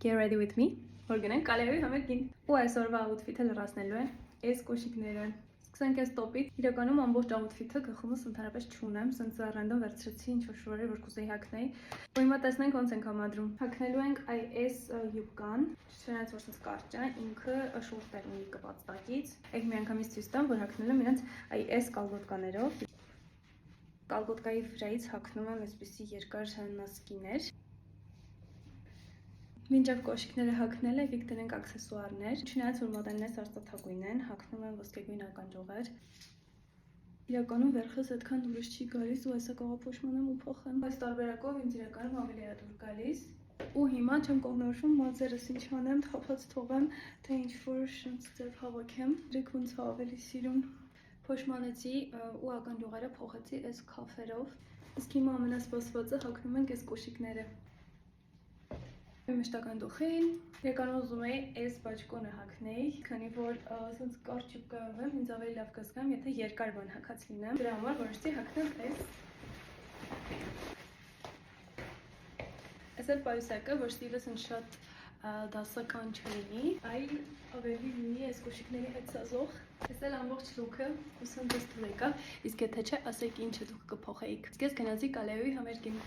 Get ready with me. Որ գնանք կալեի համերգին։ Ու այսօրվա outfit-ը լրացնելու է այս կոշիկները։ Սկսենք այս տոպից։ Իրականում ամբողջ outfit-ը գլխումս ընդհանրապես չունեմ, սենց ռանդոմ վերցրեցի ինչ որ շորեր, որ կուզեի հագնեի։ Ու հիմա տեսնենք ոնց ենք համադրում։ Հագնելու ենք այս յուբկան, չնայած որ սենց կարճ է, ինքը շորտեր ունի կպած տակից։ Եք մի անգամից ցույց տամ, որ հագնելու եմ իրենց այս կալգոտկաներով։ Կալգոտկայի վրայից հագնում եմ այսպիսի երկար նասկիներ։ Մինչև կոշիկները հագնել եք դնենք աքսեսուարներ, չնայած որ մոդելներս արծաթագույն են, հագնում եմ ոսկեգույն ականջողեր։ Իրականում վերքս այդքան դուրս չի գալիս ու այսա կարող փոշմանեմ ու փոխեմ։ Այս տարբերակով ինձ իրականում ավելի է դուր գալիս։ Ու հիմա չեմ կողնորոշում մազերս ինչ անեմ, թափած թողեմ, թե ինչ որ շնց ձև հավաքեմ։ Դրեք ոնց ավելի սիրուն։ Փոշմանեցի ու ականջողերը փոխեցի այս քաֆերով։ Իսկ հիմա ամենասպասվածը հագնում ենք այս կոշիկները։ Մշտական դուխին, իրականում ուզում էի այս բաճկոնը հագնեի, քանի որ ասենց կարճ յուբկայով եմ, ինձ ավելի լավ կզգամ, եթե երկար բան հագած լինեմ։ Դրա համար որոշեցի հագնեմ այս։ Այս էլ պայուսակը, որ ստիլս ինձ շատ դասական չլինի, այլ ավելի լինի այս կոշիկների հետ սազող։ Այս էլ ամբողջ լուքը, ուսեմ դες թվեկա, իսկ եթե չէ, ասեք ինչը դուք կփոխեիք։ Իսկ ես գնացի կալեոյի համերգին։